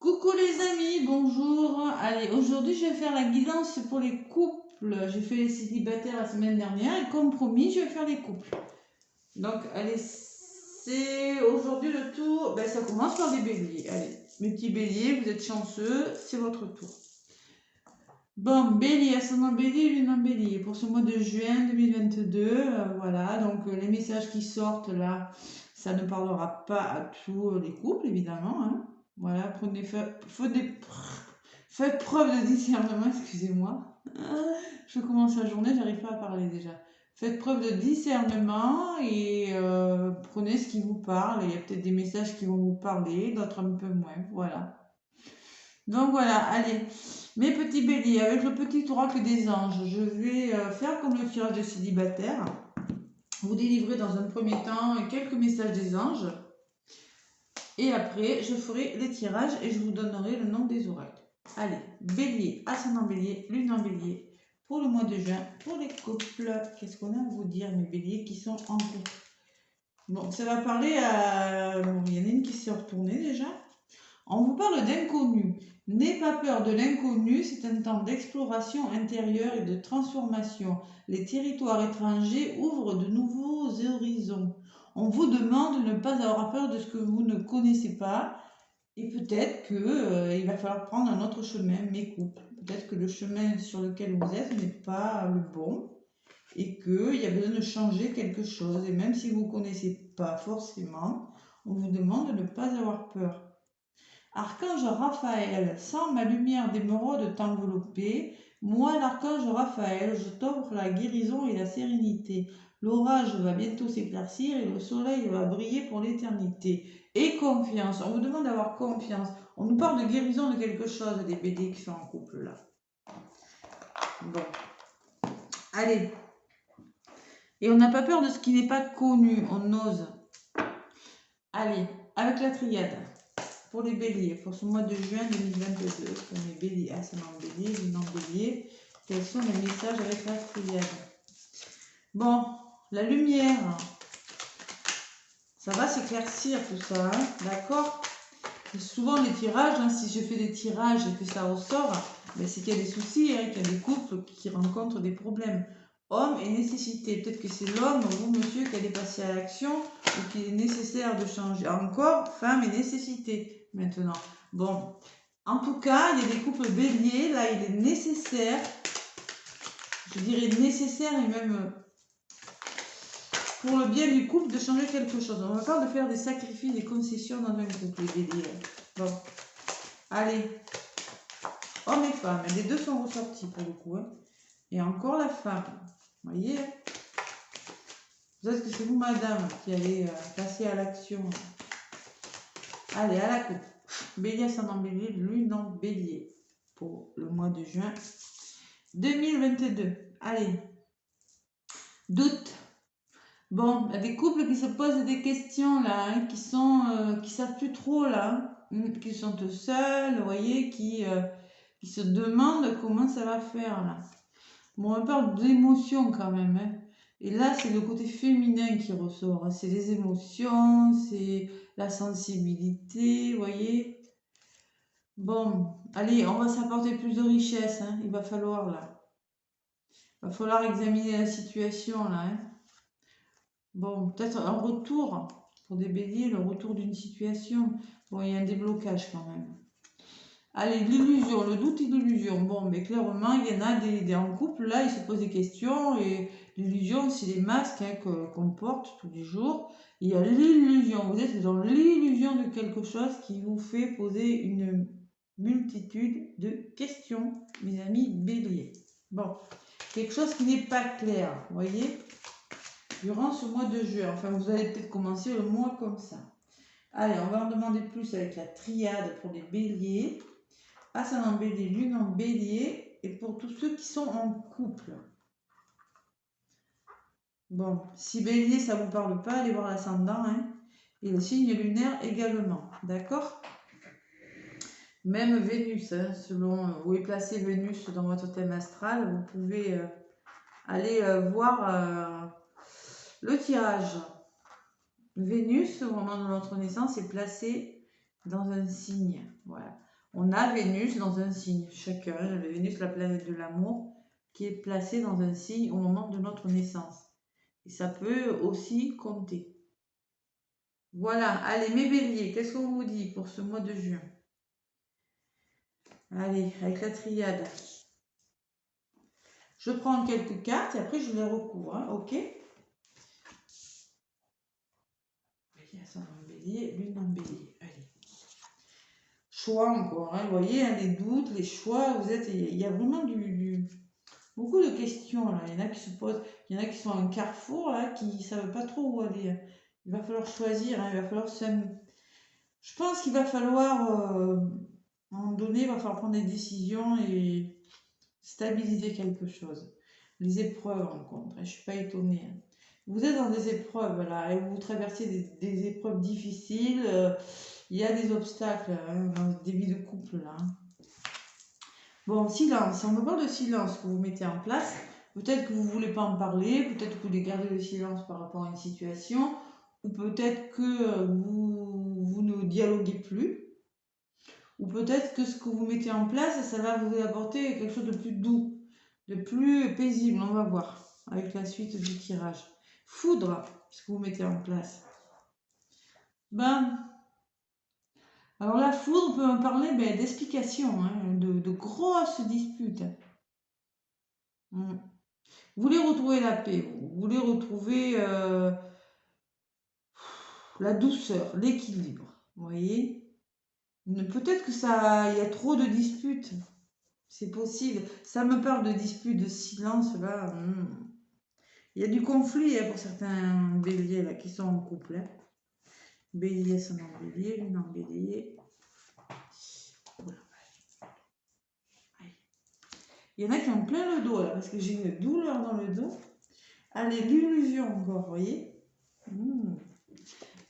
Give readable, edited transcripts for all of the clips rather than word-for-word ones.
Coucou les amis, bonjour. Allez, aujourd'hui je vais faire la guidance pour les couples. J'ai fait les célibataires la semaine dernière et comme promis, je vais faire les couples. Donc, allez, c'est aujourd'hui le tour. Ben, ça commence par les béliers. Allez, mes petits béliers, vous êtes chanceux, c'est votre tour. Bon, bélier, ascendant bélier, lune en bélier. Pour ce mois de juin 2022, voilà. Donc, les messages qui sortent là, ça ne parlera pas à tous les couples, évidemment, hein. Voilà, faites preuve de discernement, excusez-moi. Je commence la journée, j'arrive pas à parler déjà. Faites preuve de discernement et prenez ce qui vous parle. Il y a peut-être des messages qui vont vous parler, d'autres un peu moins. Voilà. Donc voilà, allez. Mes petits béliers, avec le petit oracle des anges, je vais faire comme le tirage de célibataire. Vous délivrer dans un premier temps quelques messages des anges. Et après, je ferai les tirages et je vous donnerai le nom des oracles. Allez, bélier, ascendant bélier, lune en bélier, pour le mois de juin, pour les couples. Qu'est-ce qu'on a à vous dire, mes béliers qui sont en couple? Bon, ça va parler à... Bon, il y en a une qui s'est retournée déjà. On vous parle d'inconnu. N'aie pas peur de l'inconnu, c'est un temps d'exploration intérieure et de transformation. Les territoires étrangers ouvrent de nouveaux horizons. On vous demande de ne pas avoir peur de ce que vous ne connaissez pas et peut-être qu'il va falloir prendre un autre chemin, mes couples. Peut-être que le chemin sur lequel vous êtes n'est pas le bon et qu'il y a besoin de changer quelque chose. Et même si vous ne connaissez pas forcément, on vous demande de ne pas avoir peur. Archange Raphaël, sens ma lumière d'émeraude t'envelopper. Moi, l'archange Raphaël, je t'offre la guérison et la sérénité. L'orage va bientôt s'éclaircir et le soleil va briller pour l'éternité. Et confiance. On vous demande d'avoir confiance. On nous parle de guérison de quelque chose, des béliers qui sont en couple là. Bon. Allez. Et on n'a pas peur de ce qui n'est pas connu. On ose. Allez, avec la triade. Pour les béliers, pour ce mois de juin 2022, pour mes béliers, ascendant bélier, lune en bélier, quels sont les messages avec la triade? Bon, la lumière, ça va s'éclaircir tout ça, hein, d'accord? Souvent les tirages, hein, si je fais des tirages et que ça ressort, ben c'est qu'il y a des soucis, hein, qu'il y a des couples qui rencontrent des problèmes. Homme et nécessité, peut-être que c'est l'homme, vous monsieur, qui allez passer à l'action ou qu'il est nécessaire de changer. Encore, femme et nécessité maintenant. Bon, en tout cas, il y a des couples béliers, là il est nécessaire, je dirais nécessaire et même pour le bien du couple de changer quelque chose. On va pas de faire des sacrifices, des concessions dans un couple, les béliers. Bon, allez, hommes et femmes, les deux sont ressortis pour le coup. Hein. Et encore la femme, vous voyez. Peut-être que c'est vous, madame, qui allez passer à l'action. Allez, à la coupe. Bélier, ascendant bélier, lune en bélier pour le mois de juin 2022. Allez, doute. Bon, il y a des couples qui se posent des questions là, hein, qui savent plus trop là, qui sont seuls, vous voyez, qui se demandent comment ça va faire là. Bon, on parle d'émotions quand même, hein. Et là, c'est le côté féminin qui ressort, hein. C'est les émotions, c'est la sensibilité, vous voyez. Bon, allez, on va s'apporter plus de richesse, hein. Il va falloir là. Il va falloir examiner la situation là, hein. Bon, peut-être un retour pour des béliers, le retour d'une situation. Bon, il y a un déblocage quand même. Allez, l'illusion, le doute et l'illusion. Bon, mais clairement, il y en a des en couple, là, ils se posent des questions. Et l'illusion, c'est les masques, hein, qu'on porte tous les jours. Il y a l'illusion. Vous êtes dans l'illusion de quelque chose qui vous fait poser une multitude de questions, mes amis béliers. Bon, quelque chose qui n'est pas clair, vous voyez, durant ce mois de juin. Enfin, vous allez peut-être commencer le mois comme ça. Allez, on va en demander plus avec la triade pour les béliers. Ascendant bélier, lune en bélier. Et pour tous ceux qui sont en couple. Bon, si bélier, ça ne vous parle pas, allez voir l'ascendant. Hein, et le signe lunaire également. D'accord? Même Vénus, hein, selon où est placé Vénus dans votre thème astral, vous pouvez aller voir le tirage. Vénus, au moment de notre naissance, est placée dans un signe. Voilà. On a Vénus dans un signe, chacun. J'avais Vénus, la planète de l'amour, qui est placée dans un signe au moment de notre naissance. Et ça peut aussi compter. Voilà, allez, mes béliers, qu'est-ce qu'on vous dit pour ce mois de juin? Allez, avec la triade. Je prends quelques cartes et après je les recouvre, hein, ok? Ça en bélier, lune en bélier. Allez. Choix encore, hein, vous voyez, hein, les doutes, les choix, vous êtes, il y a vraiment beaucoup de questions là. Il y en a qui se posent, il y en a qui sont à un carrefour là, qui ne savent pas trop où aller. Il va falloir choisir, hein, il va falloir je pense qu'il va falloir, à un moment donné, il va falloir prendre des décisions et stabiliser quelque chose. Les épreuves rencontres, je ne suis pas étonnée. Hein. Vous êtes dans des épreuves là, et vous traversez des épreuves difficiles. Il y a des obstacles hein, dans des vies de couple là. Hein. Bon, silence. On me parle de silence que vous mettez en place. Peut-être que vous ne voulez pas en parler, peut-être que vous voulez garder le silence par rapport à une situation, ou peut-être que vous ne dialoguez plus, ou peut-être que ce que vous mettez en place, ça va vous apporter quelque chose de plus doux, de plus paisible. On va voir avec la suite du tirage. Foudre, ce que vous mettez en place. Ben, alors la foudre, on peut en parler d'explications, hein, de grosses disputes. Vous voulez retrouver la paix, vous voulez retrouver la douceur, l'équilibre, vous voyez. Peut-être que ça, il y a trop de disputes, c'est possible. Ça me parle de disputes, de silence là. Il y a du conflit hein, pour certains béliers là qui sont en couple. Hein. Bélier, son en bélier, lune en bélier. Il y en a qui ont plein le dos là parce que j'ai une douleur dans le dos. Allez, l'illusion encore, vous voyez.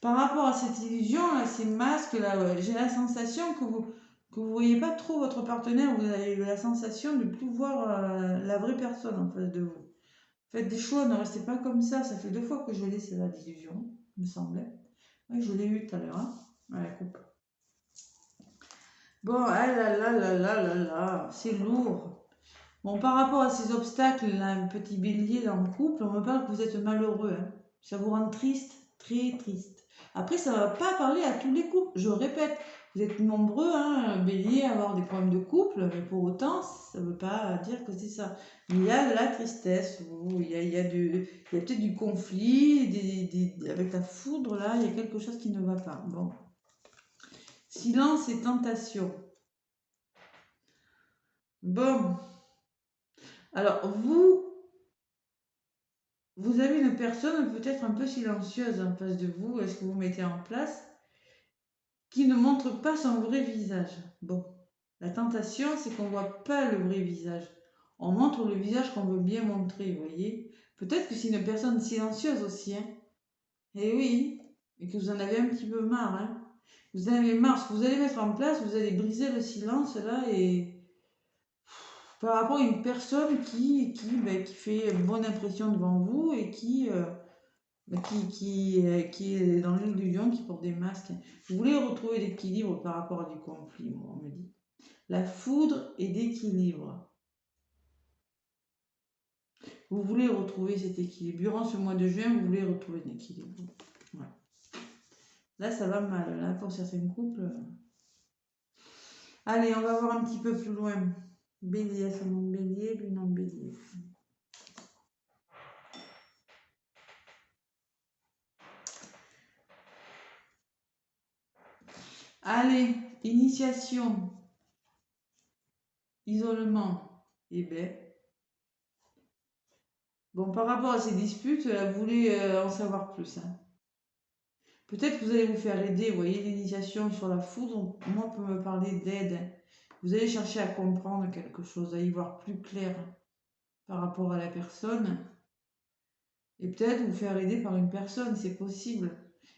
Par rapport à cette illusion, là, ces masques, là, j'ai la sensation que vous voyez pas trop votre partenaire, vous avez la sensation de ne plus voir la vraie personne en face de vous. Faites des choix, ne restez pas comme ça. Ça fait 2 fois que je l'ai, c'est la d'illusion, me semblait. Oui, je l'ai eu tout à l'heure, hein, à la coupe. Bon, ah là là là là là là, c'est lourd. Bon, par rapport à ces obstacles, là, un petit bélier dans le couple, on me parle que vous êtes malheureux. Hein. Ça vous rend triste, très triste. Après, ça ne va pas parler à tous les couples. Je répète, vous êtes nombreux, hein, bélier, à avoir des problèmes de couple, mais pour autant, ça ne veut pas dire que c'est ça. Il y a de la tristesse, il y a peut-être du conflit, avec la foudre, là, il y a quelque chose qui ne va pas. Bon. Silence et tentation. Bon. Alors, vous avez une personne peut-être un peu silencieuse en face de vous, est-ce que vous mettez en place, qui ne montre pas son vrai visage. Bon, la tentation, c'est qu'on ne voit pas le vrai visage. On montre le visage qu'on veut bien montrer, vous voyez. Peut-être que c'est une personne silencieuse aussi, hein. Eh oui, et que vous en avez un petit peu marre, hein. Vous en avez marre, ce que vous allez mettre en place, vous allez briser le silence, là, et par rapport à une personne qui fait une bonne impression devant vous et qui est dans l'illusion, qui porte des masques. Vous voulez retrouver l'équilibre par rapport à du conflit, moi, on me dit. La foudre est d'équilibre. Vous voulez retrouver cet équilibre. Durant ce mois de juin, vous voulez retrouver l'équilibre. Ouais. Là, ça va mal, là, pour certains couples. Allez, on va voir un petit peu plus loin. Bélier, ascendant bélier, lune en bélier. Allez, initiation, isolement, et bon, par rapport à ces disputes, vous voulez en savoir plus. Hein. Peut-être que vous allez vous faire aider, vous voyez, l'initiation sur la foudre, moi, on peut me parler d'aide. Vous allez chercher à comprendre quelque chose, à y voir plus clair par rapport à la personne. Et peut-être vous faire aider par une personne, c'est possible.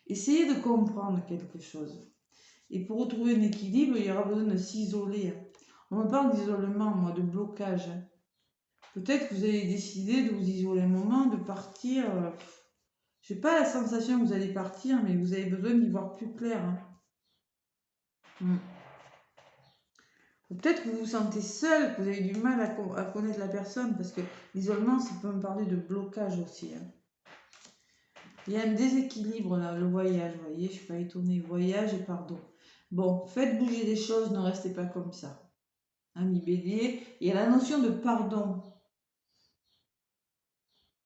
Essayez de comprendre quelque chose. Et pour retrouver un équilibre, il y aura besoin de s'isoler. On me parle d'isolement, moi, de blocage. Peut-être que vous allez décider de vous isoler un moment, de partir. Je n'ai pas la sensation que vous allez partir, mais vous avez besoin d'y voir plus clair. Hein. Peut-être que vous vous sentez seul, que vous avez du mal à connaître la personne, parce que l'isolement, ça peut me parler de blocage aussi. Hein. Il y a un déséquilibre là, le voyage, vous voyez, je ne suis pas étonnée. Voyage et pardon. Bon, faites bouger les choses, ne restez pas comme ça. Ami Bélier, il y a la notion de pardon.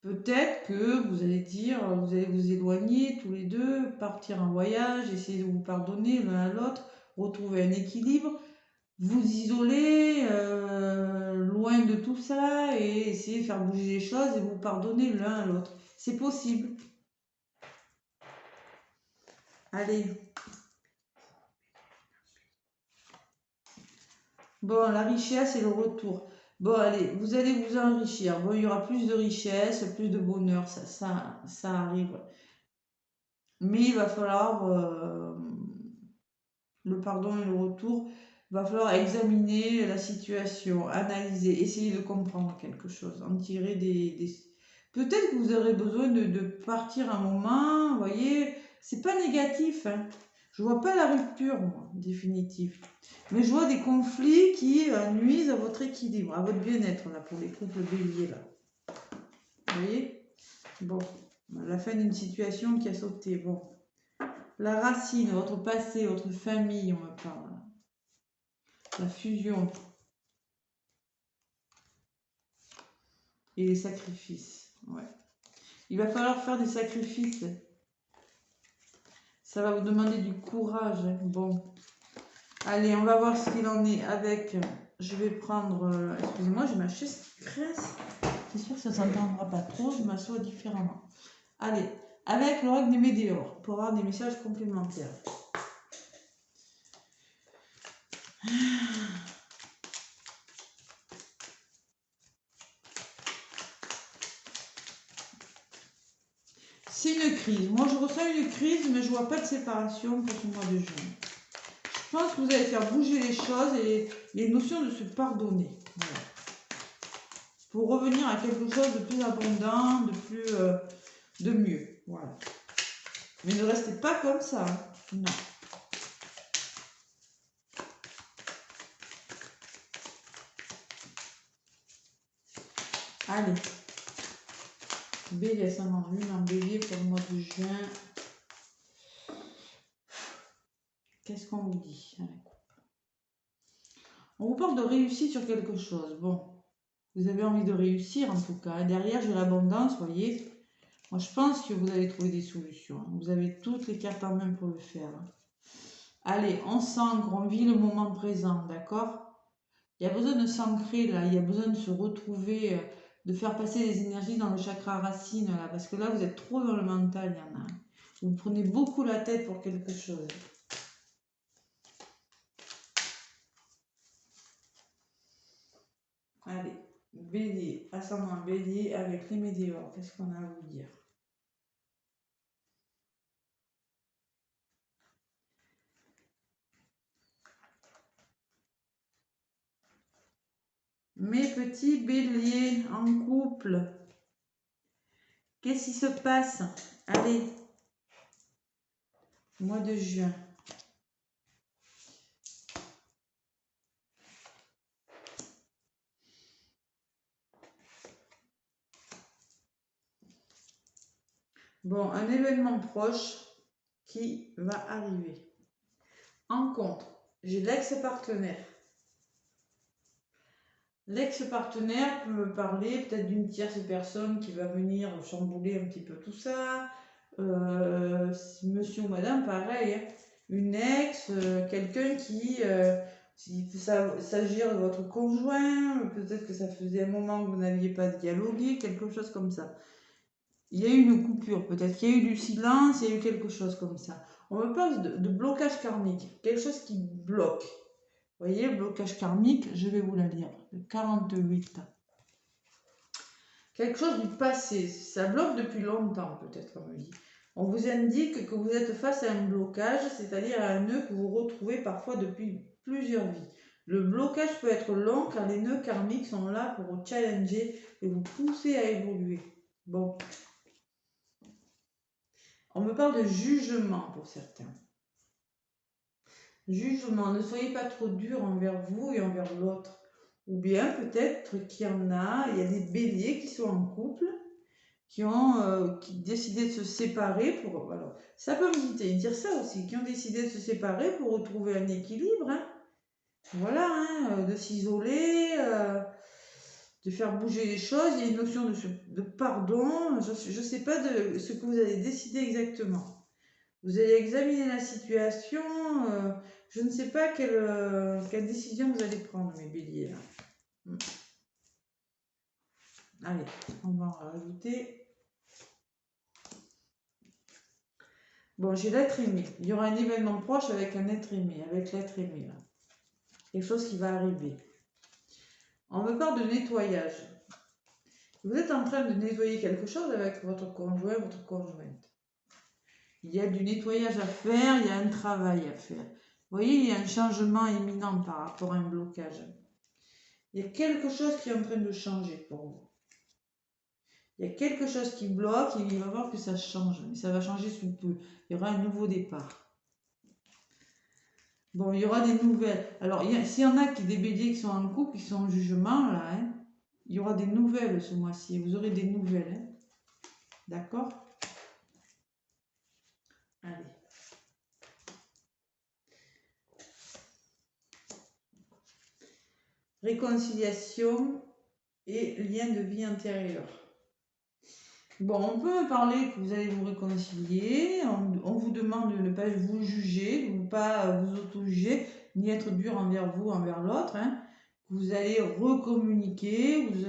Peut-être que vous allez dire, vous allez vous éloigner tous les deux, partir en voyage, essayer de vous pardonner l'un à l'autre, retrouver un équilibre, vous isoler loin de tout ça et essayer de faire bouger les choses et vous pardonner l'un à l'autre. C'est possible. Allez. Bon, la richesse et le retour. Bon, allez, vous allez vous enrichir. Bon, il y aura plus de richesse, plus de bonheur, ça arrive. Mais il va falloir, le pardon et le retour, il va falloir examiner la situation, analyser, essayer de comprendre quelque chose, en tirer des... Peut-être que vous aurez besoin de partir un moment, vous voyez, c'est pas négatif, hein. Je vois pas la rupture, moi, définitive. Mais je vois des conflits qui nuisent à votre équilibre, à votre bien-être, là, pour les couples béliers, là. Vous voyez? Bon, la fin d'une situation qui a sauté, bon. La racine, votre passé, votre famille, on me parle. La fusion. Et les sacrifices, ouais. Il va falloir faire des sacrifices. Ça va vous demander du courage, hein. Bon. Allez, on va voir ce qu'il en est avec... Je vais prendre... excusez-moi, j'ai ma chaise qui cresse. J'espère que ça ne s'entendra pas trop. Je m'assois différemment. Allez, avec l'oracle des météores, pour avoir des messages complémentaires. C'est une crise. Moi, je ressens une crise, mais je vois pas de séparation pour ce mois de juin. Je pense que vous allez faire bouger les choses et les notions de se pardonner. Voilà. Pour revenir à quelque chose de plus abondant, de mieux. Voilà. Mais ne restez pas comme ça. Hein. Non. Allez. Bélier, ça m'en lune en bélier pour le mois de juin. Qu'est-ce qu'on vous dit à la coupe? On vous parle de réussir sur quelque chose. Bon, vous avez envie de réussir en tout cas. Derrière, j'ai l'abondance, vous voyez. Moi, je pense que vous allez trouver des solutions. Vous avez toutes les cartes en main pour le faire. Allez, on s'ancre, on vit le moment présent, d'accord? Il y a besoin de s'ancrer là, il y a besoin de se retrouver, de faire passer les énergies dans le chakra racine là, parce que là, vous êtes trop dans le mental, il y en a. Vous prenez beaucoup la tête pour quelque chose. Allez, bélier, ascendant bélier avec les météores, qu'est-ce qu'on a à vous dire? Mes petits béliers en couple, qu'est-ce qui se passe? Allez, mois de juin. Bon, un événement proche qui va arriver. En contre, j'ai l'ex-partenaire. L'ex-partenaire peut me parler peut-être d'une tierce personne qui va venir chambouler un petit peu tout ça. Monsieur ou madame, pareil. Hein. Une ex, quelqu'un qui peut s'agir de votre conjoint, peut-être que ça faisait un moment que vous n'aviez pas dialogué, quelque chose comme ça. Il y a eu une coupure, peut-être qu'il y a eu du silence, il y a eu quelque chose comme ça. On me parle de blocage karmique, quelque chose qui bloque. Vous voyez, le blocage karmique, je vais vous la lire, le 48. Quelque chose du passé, ça bloque depuis longtemps peut-être, on me dit. On vous indique que vous êtes face à un blocage, c'est-à-dire à un nœud que vous retrouvez parfois depuis plusieurs vies. Le blocage peut être long car les nœuds karmiques sont là pour vous challenger et vous pousser à évoluer. Bon. On me parle de jugement pour certains. Jugement, ne soyez pas trop dur envers vous et envers l'autre. Ou bien peut-être qu'il y en a, il y a des béliers qui sont en couple, qui ont décidé de se séparer pour... Alors, ça peut me dire ça aussi, qui ont décidé de se séparer pour retrouver un équilibre. Hein. Voilà, hein, de s'isoler, de faire bouger les choses. Il y a une notion de pardon. Je ne sais pas de ce que vous allez décider exactement. Vous allez examiner la situation. Je ne sais pas quelle décision vous allez prendre, mes béliers. Là. Allez, on va en rajouter. Bon, j'ai l'être aimé. Il y aura un événement proche avec un être aimé, avec l'être aimé. Là. Quelque chose qui va arriver. On me parle de nettoyage. Vous êtes en train de nettoyer quelque chose avec votre conjoint, votre conjointe. Il y a du nettoyage à faire, il y a un travail à faire. Vous voyez, il y a un changement imminent par rapport à un blocage. Il y a quelque chose qui est en train de changer pour vous. Il y a quelque chose qui bloque et il va voir que ça change. Mais ça va changer sous peu. Il y aura un nouveau départ. Bon, il y aura des nouvelles. Alors, s'il y en a des béliers qui sont en couple, qui sont en jugement, là, hein, il y aura des nouvelles ce mois-ci. Vous aurez des nouvelles. Hein. D'accord? Allez. Réconciliation et lien de vie intérieure. Bon, on peut me parler que vous allez vous réconcilier, on vous demande de ne pas vous juger, de ne pas vous auto-juger, ni être dur envers vous, envers l'autre. Hein. Vous allez recommuniquer, vous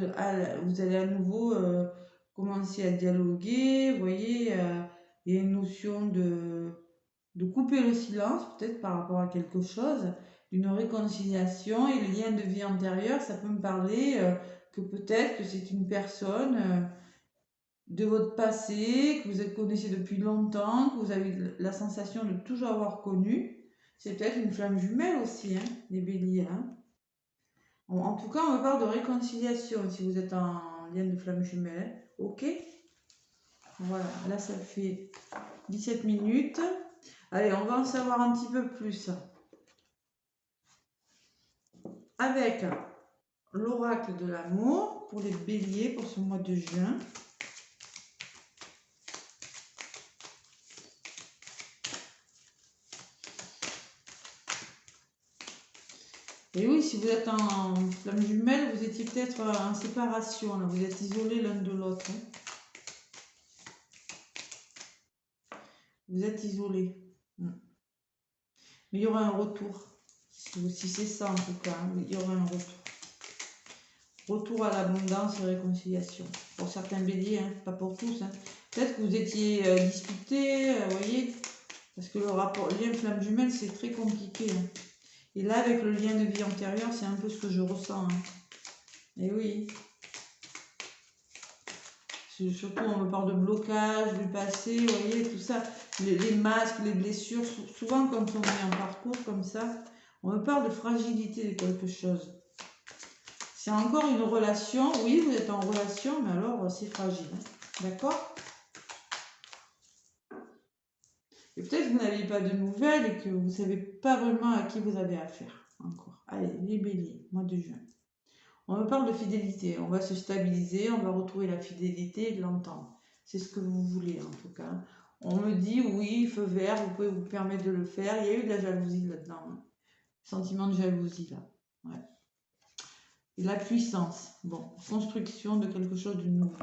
allez à nouveau commencer à dialoguer. Vous voyez, il y a une notion de couper le silence, peut-être par rapport à quelque chose, d'une réconciliation et le lien de vie antérieure, ça peut me parler que peut-être que c'est une personne de votre passé, que vous connaissez depuis longtemps, que vous avez la sensation de toujours avoir connu. C'est peut-être une flamme jumelle aussi, hein, les béliers. Hein. En tout cas, on me parle de réconciliation si vous êtes en lien de flamme jumelle. Hein. Ok? Voilà, là ça fait 17 minutes. Allez, on va en savoir un petit peu plus. Avec l'oracle de l'amour pour les béliers pour ce mois de juin. Et oui, si vous êtes en flamme jumelle, vous étiez peut-être en séparation, là. Vous êtes isolés l'un de l'autre. Hein. Vous êtes isolés. Mais il y aura un retour. Si c'est ça en tout cas, hein, il y aura un retour. Retour à l'abondance et réconciliation. Pour certains béliers, hein, pas pour tous. Hein. Peut-être que vous étiez disputés, vous voyez, parce que le rapport lien flamme jumelle, c'est très compliqué. Hein. Et là, avec le lien de vie antérieur, c'est un peu ce que je ressens. Hein. Et oui. Surtout, on me parle de blocage, du passé, vous voyez, tout ça. Les masques, les blessures. Souvent, quand on est en parcours comme ça, on me parle de fragilité de quelque chose. C'est encore une relation. Oui, vous êtes en relation, mais alors, c'est fragile. Hein. D'accord ? Et peut-être que vous n'avez pas de nouvelles et que vous ne savez pas vraiment à qui vous avez affaire. Encore. Allez, les béliers, mois de juin. On me parle de fidélité. On va se stabiliser, on va retrouver la fidélité et de l'entendre. C'est ce que vous voulez en tout cas. On me dit oui, feu vert, vous pouvez vous permettre de le faire. Il y a eu de la jalousie là-dedans. Hein. Sentiment de jalousie là. Ouais. Et la puissance. Bon, construction de quelque chose de nouveau.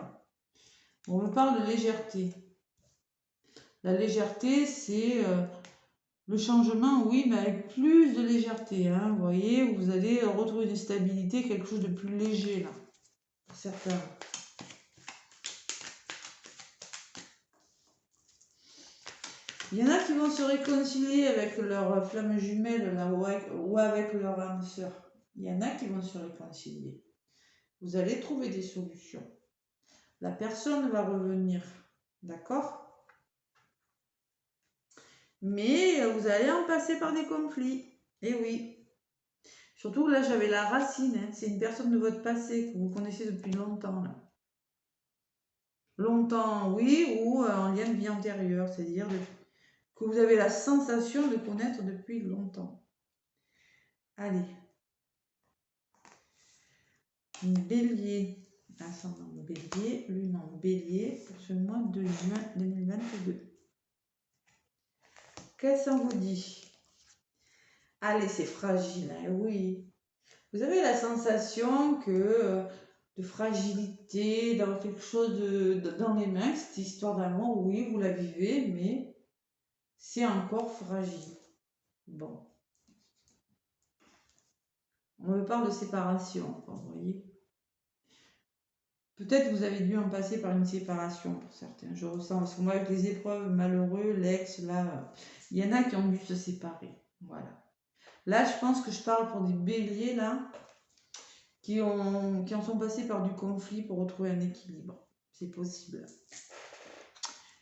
On me parle de légèreté. La légèreté, c'est le changement, oui, mais avec plus de légèreté. Hein, vous voyez, vous allez retrouver une stabilité, quelque chose de plus léger là. Pour certains. Il y en a qui vont se réconcilier avec leur flamme jumelle là, ou avec leur âme sœur. Il y en a qui vont se réconcilier. Vous allez trouver des solutions. La personne va revenir. D'accord ? Mais vous allez en passer par des conflits. Et oui. Surtout là, j'avais la racine. Hein. C'est une personne de votre passé que vous connaissez depuis longtemps. Là. Longtemps, oui, ou en lien de vie antérieure. C'est-à-dire que vous avez la sensation de connaître depuis longtemps. Allez. Bélier. Ascendant Bélier, lune en Bélier pour ce mois de juin 2022. Qu'est-ce qu'on vous dit? Allez, c'est fragile, hein, oui. Vous avez la sensation que de fragilité, d'avoir quelque chose dans les mains, cette histoire d'amour, oui, vous la vivez, mais c'est encore fragile. Bon. On me parle de séparation, vous voyez. Peut-être que vous avez dû en passer par une séparation pour certains. Je ressens, parce que moi, avec les épreuves malheureux, l'ex, là, il y en a qui ont dû se séparer. Voilà. Là, je pense que je parle pour des béliers, là, qui en sont passés par du conflit pour retrouver un équilibre. C'est possible.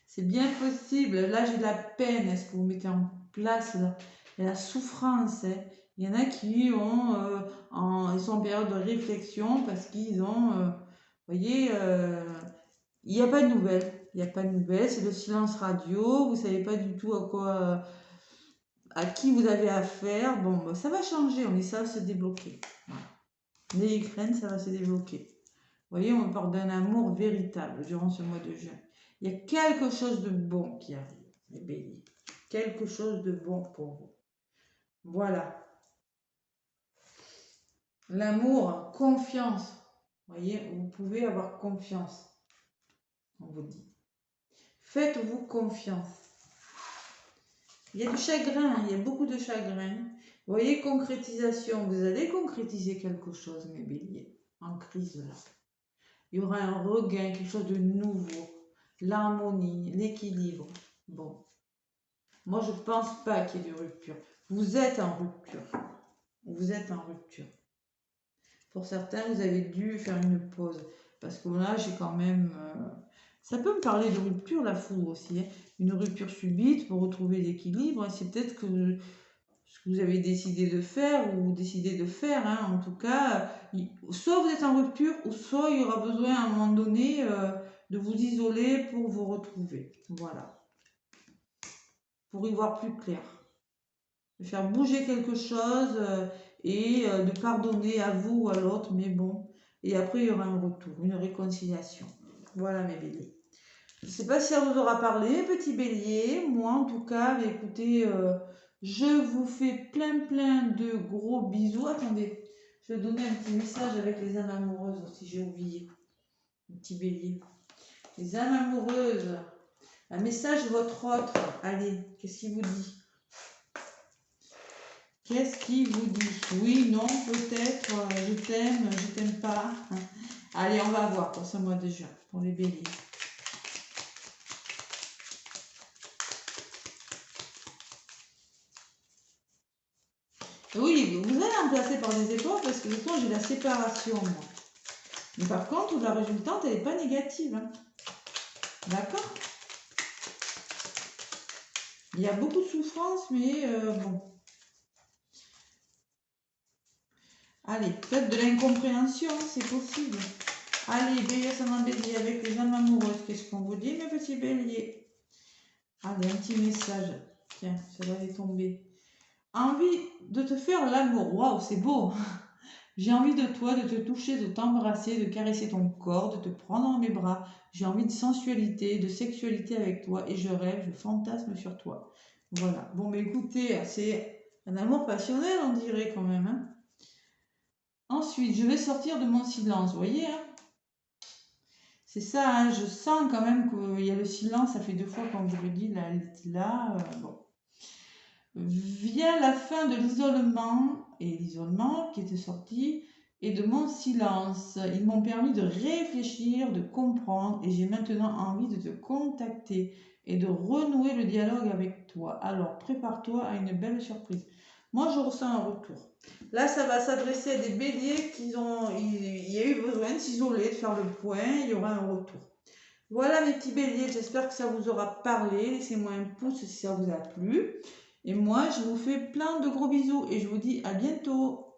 C'est bien possible. Là, j'ai de la peine. Est-ce que vous mettez en place là? Il y a la souffrance. Hein. Il y en a qui ils sont en période de réflexion parce qu'ils ont... vous voyez, il n'y a pas de nouvelles. Il n'y a pas de nouvelles. C'est le silence radio. Vous ne savez pas du tout à qui vous avez affaire. Bon, bah, ça va changer. Ça va se débloquer. Voilà. Les graines, ça va se débloquer. Vous voyez, on parle d'un amour véritable durant ce mois de juin. Il y a quelque chose de bon qui arrive, les béliers. Quelque chose de bon pour vous. Voilà. L'amour, confiance. Vous voyez, vous pouvez avoir confiance. On vous dit. Faites-vous confiance. Il y a du chagrin, il y a beaucoup de chagrin. Vous voyez, concrétisation. Vous allez concrétiser quelque chose, mes béliers, en crise là. Il y aura un regain, quelque chose de nouveau. L'harmonie, l'équilibre. Bon. Moi, je ne pense pas qu'il y ait de rupture. Vous êtes en rupture. Vous êtes en rupture. Pour certains, vous avez dû faire une pause. Parce que là, j'ai quand même... ça peut me parler de rupture, la foudre aussi. Hein. Une rupture subite pour retrouver l'équilibre. C'est peut-être que ce que vous avez décidé de faire ou décidé de faire. Hein. En tout cas, soit vous êtes en rupture, ou soit il y aura besoin à un moment donné de vous isoler pour vous retrouver. Voilà. Pour y voir plus clair. De faire bouger quelque chose et de pardonner à vous ou à l'autre, mais bon. Et après, il y aura un retour, une réconciliation. Voilà mes béliers. Je ne sais pas si ça vous aura parlé, petit bélier. Moi, en tout cas, mais écoutez, je vous fais plein de gros bisous. Attendez, je vais donner un petit message avec les âmes amoureuses aussi, j'ai oublié. Un petit bélier. Les âmes amoureuses, un message de votre autre. Allez, qu'est-ce qu'il vous dit? Qu'est-ce qu'il vous dit? Oui, non, peut-être, je t'aime pas. Allez, on va voir pour ce mois de juin, pour les béliers. Oui, vous allez en placer par des épreuves parce que de toute façon, j'ai la séparation, moi. Mais par contre, la résultante, elle n'est pas négative. Hein. D'accord? Il y a beaucoup de souffrance, mais bon. Allez, peut-être de l'incompréhension, c'est possible. Allez, bélier, ça m'a bélier avec les âmes amoureuses. Qu'est-ce qu'on vous dit, mes petits béliers? Allez, un petit message. Tiens, ça va aller tomber. Envie de te faire l'amour. Waouh, c'est beau. J'ai envie de toi, de te toucher, de t'embrasser, de caresser ton corps, de te prendre dans mes bras. J'ai envie de sensualité, de sexualité avec toi et je rêve, je fantasme sur toi. Voilà. Bon, mais écoutez, c'est un amour passionnel, on dirait quand même. Hein. Ensuite, je vais sortir de mon silence, vous voyez hein. C'est ça, hein, je sens quand même qu'il y a le silence, ça fait 2 fois qu'on vous le dit, là, elle était là, bon. Vient la fin de l'isolement, et l'isolement qui était sorti, et de mon silence. Ils m'ont permis de réfléchir, de comprendre, et j'ai maintenant envie de te contacter et de renouer le dialogue avec toi. Alors, prépare-toi à une belle surprise. Moi, je ressens un retour. Là, ça va s'adresser à des béliers il y a eu besoin de s'isoler, de faire le point, il y aura un retour. Voilà mes petits béliers, j'espère que ça vous aura parlé. Laissez-moi un pouce si ça vous a plu. Et moi, je vous fais plein de gros bisous et je vous dis à bientôt.